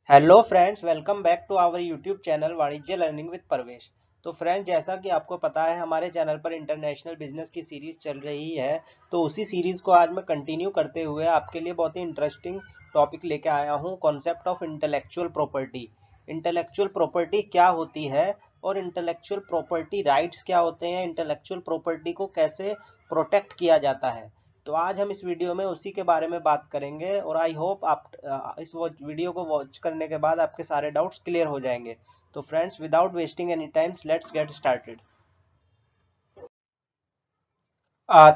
Hello friends, welcome back to our YouTube channel Vanijya learning with Parvesh. तो friends, जैसा कि आपको पता है हमारे चैनल पर इंटरनेशनल बिजनेस की सीरीज चल रही है। तो उसी सीरीज को आज मैं कंटिन्यू करते हुए आपके लिए बहुत ही इंटरेस्टिंग टॉपिक लेके आया हूँ, concept of intellectual property. Intellectual property क्या होती है और इंटेलेक्चुअल प्रॉपर्टी राइट्स क्या होते हैं, इंटेलेक्चुअल प्रॉपर्टी को कैसे प्रोटेक्ट किया जाता है। तो आज हम इस वीडियो में उसी के बारे में बात करेंगे और आई होप आप इस वीडियो को वॉच करने के बाद आपके सारे डाउट्स क्लियर हो जाएंगे। तो friends, without wasting any times, let's get started.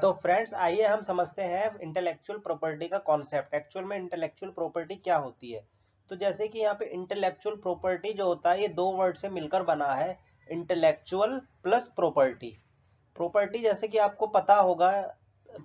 तो फ्रेंड्स, आइए हम समझते हैं इंटेलेक्चुअल प्रॉपर्टी का कॉन्सेप्ट। एक्चुअल में इंटेलेक्चुअल प्रॉपर्टी क्या होती है। तो जैसे कि यहाँ पे इंटेलेक्चुअल प्रॉपर्टी जो होता है ये दो वर्ड से मिलकर बना है, इंटेलेक्चुअल प्लस प्रॉपर्टी। प्रॉपर्टी जैसे कि आपको पता होगा,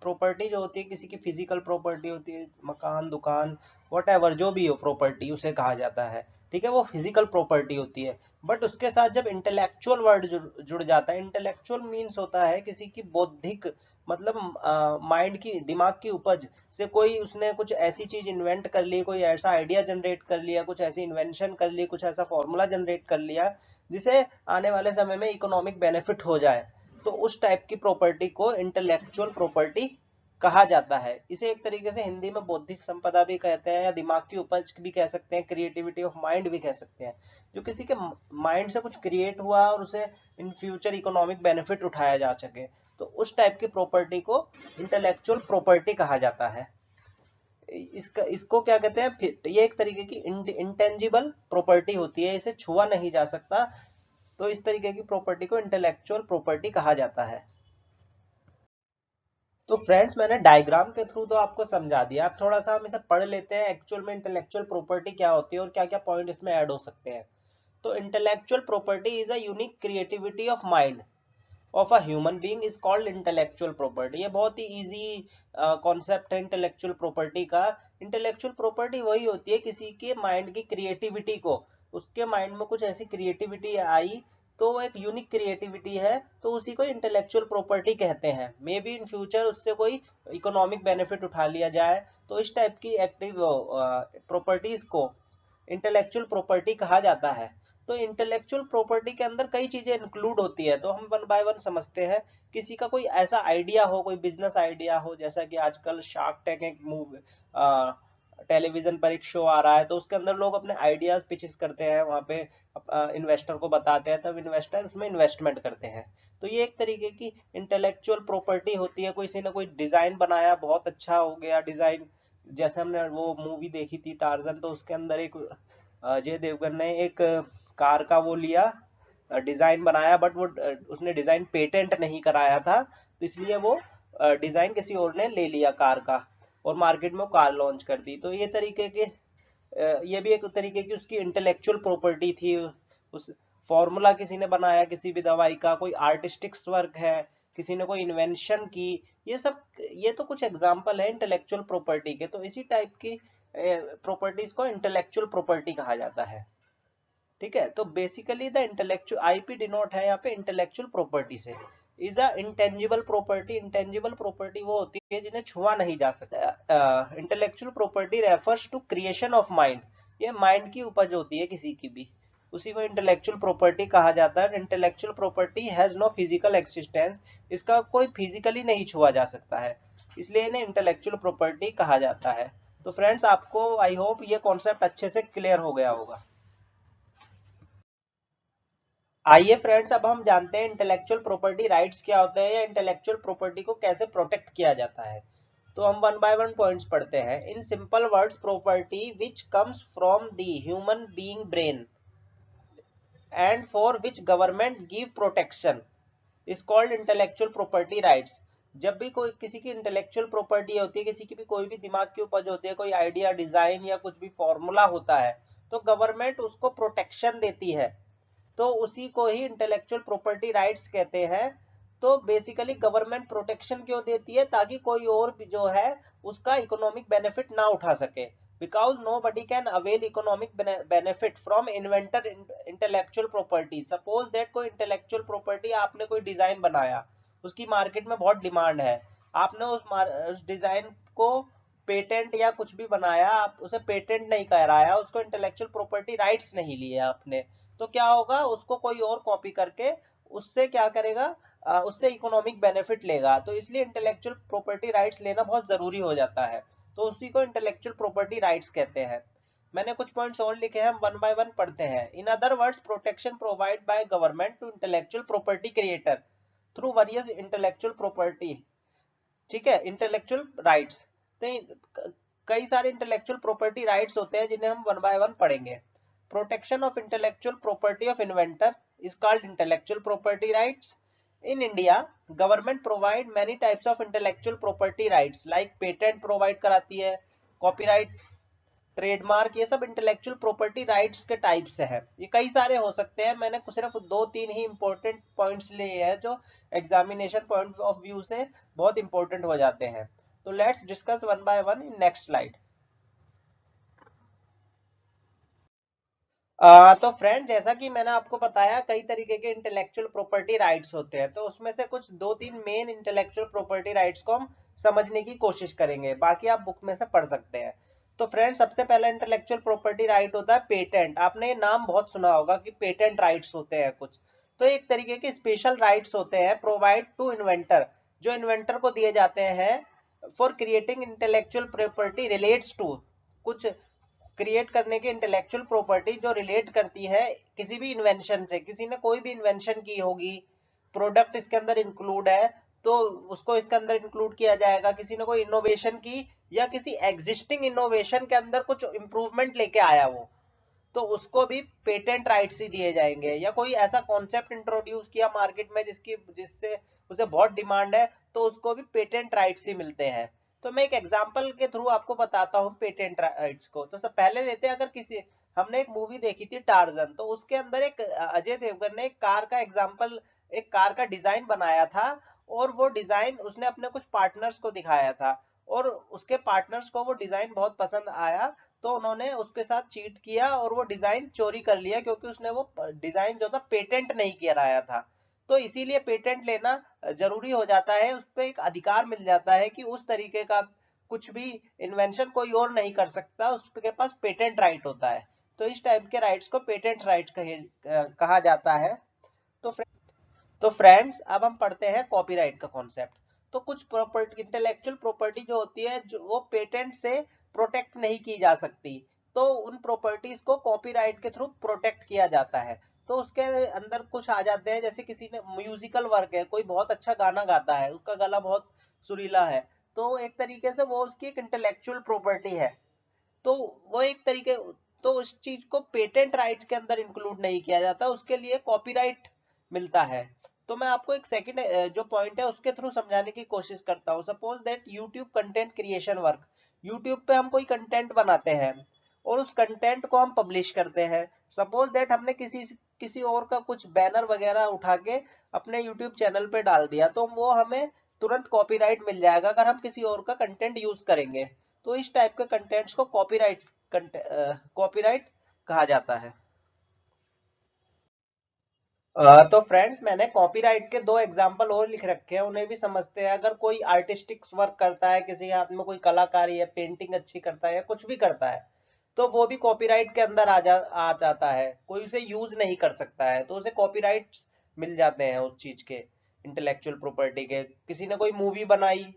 प्रॉपर्टी जो होती है किसी की फिजिकल प्रॉपर्टी होती है, मकान, दुकान, वट जो भी हो प्रॉपर्टी उसे कहा जाता है। ठीक है, वो फिजिकल प्रॉपर्टी होती है। बट उसके साथ जब इंटेलेक्चुअल वर्ड जुड़ जाता है, इंटेलेक्चुअल मीन्स होता है किसी की बौद्धिक, मतलब माइंड की, दिमाग की उपज से कोई उसने कुछ ऐसी चीज इन्वेंट कर ली, कोई ऐसा आइडिया जनरेट कर लिया, कुछ ऐसी इन्वेंशन कर ली, कुछ ऐसा फॉर्मूला जनरेट कर लिया जिसे आने वाले समय में इकोनॉमिक बेनिफिट हो जाए। तो उस टाइप की प्रॉपर्टी को इंटेलेक्चुअल प्रॉपर्टी कहा जाता है। इसे एक तरीके से हिंदी में बौद्धिक संपदा भी कहते हैं या दिमाग की उपज भी कह सकते हैं, क्रिएटिविटी ऑफ माइंड भी कह सकते हैं। जो किसी के माइंड से कुछ क्रिएट हुआ और उसे इन फ्यूचर इकोनॉमिक बेनिफिट उठाया जा सके, तो उस टाइप की प्रॉपर्टी को इंटेलेक्चुअल प्रॉपर्टी कहा जाता है। इसका इसको क्या कहते हैं, ये एक तरीके की इंटेंजिबल प्रॉपर्टी होती है, इसे छुआ नहीं जा सकता। तो इस तरीके की प्रॉपर्टी को इंटेलेक्चुअल प्रॉपर्टी कहा जाता है। तो फ्रेंड्स, मैंने डायग्राम के थ्रू तो आपको समझा दिया। अब थोड़ा सा हम इसे पढ़ लेते हैं, एक्चुअल में इंटेलेक्चुअल प्रॉपर्टी क्या होती है और क्या क्या पॉइंट इसमें ऐड हो सकते हैं। तो intellectual property is a unique creativity of mind of a human being is called intellectual property. ये बहुत ही इजी कॉन्सेप्ट है इंटेलेक्चुअल प्रॉपर्टी का। इंटेलेक्चुअल प्रॉपर्टी वही होती है किसी के माइंड की क्रिएटिविटी को, उसके माइंड में कुछ ऐसी क्रिएटिविटी आई, तो वो एक यूनिक क्रिएटिविटी है, तो उसी को इंटेलेक्चुअल प्रॉपर्टी कहते हैं। मे बी इन फ्यूचर उससे कोई इकोनॉमिक बेनिफिट उठा लिया जाए, तो इस टाइप की एक्टिव प्रॉपर्टीज को इंटेलेक्चुअल प्रॉपर्टी कहा जाता है। तो इंटेलेक्चुअल प्रॉपर्टी के अंदर कई चीजें इंक्लूड होती है, तो हम वन बाय वन समझते हैं। किसी का कोई ऐसा आइडिया हो, कोई बिजनेस आइडिया हो, जैसा कि आजकल शार्क टैंक एक मूव टेलीविजन पर एक शो आ रहा है, तो उसके अंदर लोग अपने आइडियाज पिचेस करते हैं, वहां पे इन्वेस्टर को बताते हैं, तब इन्वेस्टर उसमें इन्वेस्टमेंट करते हैं। तो ये एक तरीके की इंटेलेक्चुअल प्रॉपर्टी होती है। किसी ने कोई डिजाइन बनाया, बहुत अच्छा हो गया डिजाइन, जैसे हमने वो मूवी देखी थी टार्जन, तो उसके अंदर एक अजय देवगन ने एक कार का वो लिया, डिजाइन बनाया, बट वो उसने डिजाइन पेटेंट नहीं कराया था, तो इसलिए वो डिजाइन किसी और ने ले लिया कार का और मार्केट में कार लॉन्च कर दी। तो ये तरीके के ये भी एक तरीके की उसकी इंटेलेक्चुअल प्रॉपर्टी थी। उस फॉर्मूला किसी ने बनाया किसी भी दवाई का, कोई आर्टिस्टिक्स वर्क है, किसी ने कोई इन्वेंशन की, ये सब, ये तो कुछ एग्जांपल है इंटेलेक्चुअल प्रॉपर्टी के। तो इसी टाइप की प्रॉपर्टीज को इंटेलेक्चुअल प्रॉपर्टी कहा जाता है। ठीक है, तो basically the intellectual IP denote है यहाँ पे इंटेलेक्चुअल प्रॉपर्टी से। Is a intangible property. Intangible property वो होती है जिन्हें छुआ नहीं जा सकता। Intellectual property refers to creation of mind. ये माइंड की उपज होती है किसी की भी, उसी को इंटेलेक्चुअल प्रॉपर्टी कहा जाता है। Intellectual property has no physical existence. इसका कोई फिजिकली नहीं छुआ जा सकता है, इसलिए इन्हें इंटेलेक्चुअल प्रॉपर्टी कहा जाता है। तो फ्रेंड्स, आपको आई होप ये कॉन्सेप्ट अच्छे से क्लियर हो गया होगा। आइए फ्रेंड्स, अब हम जानते हैं इंटेलेक्चुअल प्रॉपर्टी राइट्स क्या होते हैं या इंटेलेक्चुअल प्रॉपर्टी को कैसे प्रोटेक्ट किया जाता है। तो हम वन बाय वन पॉइंट्स पढ़ते हैं। In simple words, property which comes from the human being brain and for which government give protection is called intellectual property rights. जब भी कोई किसी की इंटेलेक्चुअल प्रॉपर्टी होती है, किसी की भी कोई भी दिमाग की उपज होती है, कोई आइडिया, डिजाइन या कुछ भी फॉर्मूला होता है, तो गवर्नमेंट उसको प्रोटेक्शन देती है, तो उसी को ही इंटेलेक्चुअल प्रॉपर्टी राइट्स कहते हैं। तो बेसिकली गवर्नमेंट प्रोटेक्शन क्यों देती है, ताकि कोई और भी जो है उसका इकोनॉमिक बेनिफिट ना उठा सके। Because nobody can avail economic benefit from inventor intellectual property. Suppose that कोई इंटेलेक्चुअल प्रॉपर्टी, आपने कोई डिजाइन बनाया, उसकी मार्केट में बहुत डिमांड है, आपने उस डिजाइन को पेटेंट या कुछ भी बनाया, आप उसे पेटेंट नहीं कराया, उसको इंटेलेक्चुअल प्रॉपर्टी राइट्स नहीं लिए आपने, तो क्या होगा, उसको कोई और कॉपी करके उससे क्या करेगा, उससे इकोनॉमिक बेनिफिट लेगा। तो इसलिए इंटेलेक्चुअल प्रॉपर्टी राइट्स लेना बहुत जरूरी हो जाता है, तो उसी को इंटेलेक्चुअल प्रॉपर्टी राइट्स कहते हैं। मैंने कुछ पॉइंट्स और लिखे हैं, हम वन बाय वन पढ़ते हैं। In other words, protection provide by government to intellectual property creator through various intellectual property, ठीक है, इंटेलेक्चुअल राइट्स। तो कई सारे इंटेलेक्चुअल प्रॉपर्टी राइट्स होते हैं जिन्हें हम वन बाय वन पढ़ेंगे। Protection of intellectual property of inventor is called intellectual property rights. In India, government provide many types of intellectual property rights, like patent provide कराती है, कॉपीराइट, ट्रेडमार्क, ये सब intellectual property rights के type से है। ये कई सारे हो सकते हैं, मैंने सिर्फ दो तीन ही इंपॉर्टेंट पॉइंट्स लिए हैं जो एग्जामिनेशन पॉइंट ऑफ व्यू से बहुत इंपॉर्टेंट हो जाते हैं। तो let's discuss one by one in next slide. तो फ्रेंड, जैसा कि मैंने आपको बताया, कई तरीके के इंटेलेक्चुअल प्रॉपर्टी राइट्स होते हैं, तो उसमें से कुछ दो तीन मेन इंटेलेक्चुअल प्रॉपर्टी राइट्स को हम समझने की कोशिश करेंगे, बाकी आप बुक में से पढ़ सकते हैं। तो फ्रेंड, सबसे पहला इंटेलेक्चुअल प्रॉपर्टी राइट होता है पेटेंट। आपने ये नाम बहुत सुना होगा कि पेटेंट राइट्स होते हैं कुछ। तो एक तरीके के स्पेशल राइट्स होते हैं प्रोवाइड टू इन्वेंटर, जो इन्वेंटर को दिए जाते हैं for creating intellectual property relates to, कुछ क्रिएट करने की इंटेलेक्चुअल प्रॉपर्टी जो रिलेट करती है किसी भी इन्वेंशन से। किसी ने कोई भी इन्वेंशन की होगी, प्रोडक्ट इसके अंदर इंक्लूड है, तो उसको इसके अंदर इंक्लूड किया जाएगा। किसी ने कोई इनोवेशन की या किसी एग्जिस्टिंग इनोवेशन के अंदर कुछ इंप्रूवमेंट लेके आया वो, तो उसको भी पेटेंट राइट्स ही दिए जाएंगे। या कोई ऐसा कॉन्सेप्ट इंट्रोड्यूस किया मार्केट में जिससे उसे बहुत डिमांड है, तो उसको भी पेटेंट राइट्स ही मिलते हैं। तो मैं एक एग्जांपल के थ्रू आपको बताता हूँ पेटेंट राइट्स को। तो सब पहले लेते हैं, अगर किसी, हमने एक मूवी देखी थी टार्जन, तो उसके अंदर एक अजय देवगन ने एक कार का एग्जाम्पल, एक कार का डिजाइन बनाया था, और वो डिजाइन उसने अपने कुछ पार्टनर्स को दिखाया था, और उसके पार्टनर्स को वो डिजाइन बहुत पसंद आया, तो उन्होंने उसके साथ चीट किया और वो डिजाइन चोरी कर लिया, क्योंकि उसने वो डिजाइन जो था पेटेंट नहीं कराया था। तो इसीलिए पेटेंट लेना जरूरी हो जाता है, उस पर एक अधिकार मिल जाता है कि उस तरीके का कुछ भी इन्वेंशन कोई और नहीं कर सकता, उसके पास पेटेंट राइट होता है। तो इस टाइप के राइट्स को पेटेंट राइट कहा जाता है। तो तो फ्रेंड्स, अब हम पढ़ते हैं कॉपीराइट का कॉन्सेप्ट। तो कुछ प्रॉपर्टी, इंटेलेक्चुअल प्रॉपर्टी जो होती है, जो वो पेटेंट से प्रोटेक्ट नहीं की जा सकती, तो उन प्रॉपर्टीज को कॉपीराइट के थ्रू प्रोटेक्ट किया जाता है। तो उसके अंदर कुछ आ जाते हैं, जैसे किसी ने म्यूजिकल वर्क है, कोई बहुत अच्छा गाना गाता है, उसका गला बहुत सुरीला है, तो एक तरीके से वो उसकी एक इंटेलेक्चुअल प्रॉपर्टी है। तो वो एक तरीके, तो उस चीज को पेटेंट राइट के अंदर इंक्लूड नहीं किया जाता, उसके लिए कॉपीराइट मिलता है। तो मैं आपको एक सेकंड जो पॉइंट है उसके थ्रू समझाने की कोशिश करता हूँ। Suppose that YouTube content creation work, YouTube पे हम कोई कंटेंट बनाते हैं और उस कंटेंट को हम पब्लिश करते हैं। सपोज दैट हमने किसी और का कुछ बैनर वगैरह उठा के अपने यूट्यूब चैनल पे डाल दिया, तो वो हमें तुरंत कॉपीराइट मिल जाएगा अगर हम किसी और का कंटेंट यूज करेंगे। तो इस टाइप के कंटेंट्स को कॉपीराइट कहा जाता है। तो फ्रेंड्स, मैंने कॉपीराइट के दो एग्जांपल और लिख रखे हैं, उन्हें भी समझते हैं। अगर कोई आर्टिस्टिक वर्क करता है, किसी के हाथ में कोई कलाकारी है, पेंटिंग अच्छी करता है या कुछ भी करता है, तो वो भी कॉपीराइट के अंदर आ जाता है। कोई उसे यूज नहीं कर सकता है, तो उसे कॉपीराइट्स मिल जाते हैं उस चीज के, इंटेलेक्चुअल प्रॉपर्टी के। किसी ने कोई मूवी बनाई,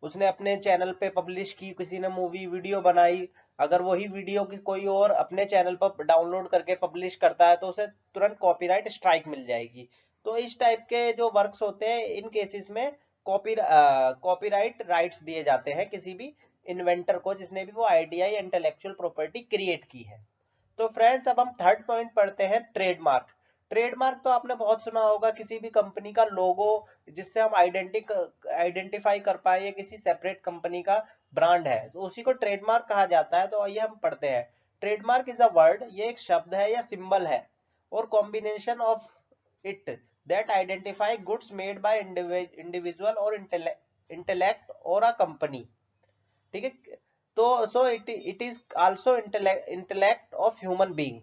उसने अपने चैनल पे पब्लिश की, किसी ने मूवी वीडियो बनाई, अगर वही वीडियो की कोई और अपने चैनल पर डाउनलोड करके पब्लिश करता है, तो उसे तुरंत कॉपीराइट स्ट्राइक मिल जाएगी। तो इस टाइप के जो वर्क्स होते हैं, इन केसेस में कॉपीराइट राइट्स दिए जाते हैं किसी भी इन्वेंटर को, जिसने भी वो आइडिया या इंटेलेक्चुअल प्रॉपर्टी क्रिएट की है। तो फ्रेंड्स, अब हम थर्ड पॉइंट पढ़ते हैं, ट्रेडमार्क। ट्रेडमार्क तो आपने बहुत सुना होगा, किसी भी कंपनी का लोगो जिससे हम आइडेंटिफाई कर पाए, ये किसी सेपरेट कंपनी का ब्रांड है, तो उसी को ट्रेडमार्क कहा जाता है। तो आइए हम पढ़ते हैं। ट्रेडमार्क इज अ वर्ड, ये एक शब्द है या सिंबल है, और combination of it that identify goods made by individual और इंटेलेक्ट और अ कंपनी, ठीक है। तो so it is also intellect of human being.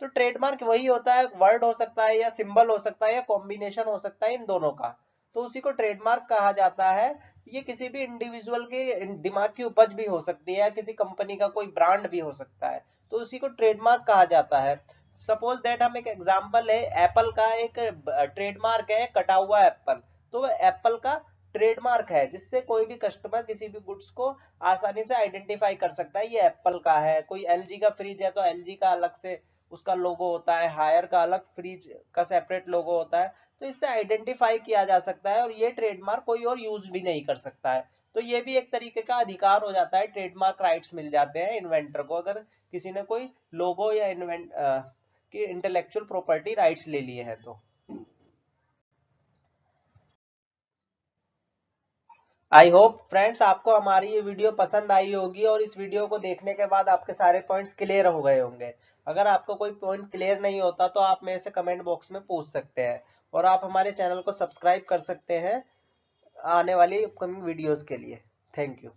तो ट्रेडमार्क वही होता है, वर्ड हो सकता है या सिंबल हो सकता है या कॉम्बिनेशन हो सकता है इन दोनों का। तो उसी को ट्रेडमार्क कहा जाता है। ये किसी भी इंडिविजुअल के दिमाग की उपज भी हो सकती है, या किसी कंपनी का कोई ब्रांड भी हो सकता है, तो उसी को ट्रेडमार्क कहा जाता है। सपोज दैट हम एक एग्जांपल है, एप्पल का एक ट्रेडमार्क है कटा हुआ एप्पल, तो एप्पल का ट्रेडमार्क है, जिससे कोई भी कस्टमर किसी भी गुड्स को आसानी से आइडेंटिफाई कर सकता है ये एप्पल का है। कोई एलजी का फ्रिज है तो एलजी का अलग से उसका लोगो होता है, हायर का अलग फ्रिज का सेपरेट लोगो होता है, तो इससे आइडेंटिफाई किया जा सकता है, और ये ट्रेडमार्क कोई और यूज भी नहीं कर सकता है। तो ये भी एक तरीके का अधिकार हो जाता है, ट्रेडमार्क राइट्स मिल जाते हैं इन्वेंटर को, अगर किसी ने कोई लोगो या इन्वेंट की इंटेलेक्चुअल प्रॉपर्टी राइट्स ले लिए हैं तो। आई होप फ्रेंड्स आपको हमारी ये वीडियो पसंद आई होगी, और इस वीडियो को देखने के बाद आपके सारे पॉइंट्स क्लियर हो गए होंगे। अगर आपको कोई पॉइंट क्लियर नहीं होता तो आप मेरे से कमेंट बॉक्स में पूछ सकते हैं, और आप हमारे चैनल को सब्सक्राइब कर सकते हैं आने वाली अपकमिंग वीडियोस के लिए। Thank you.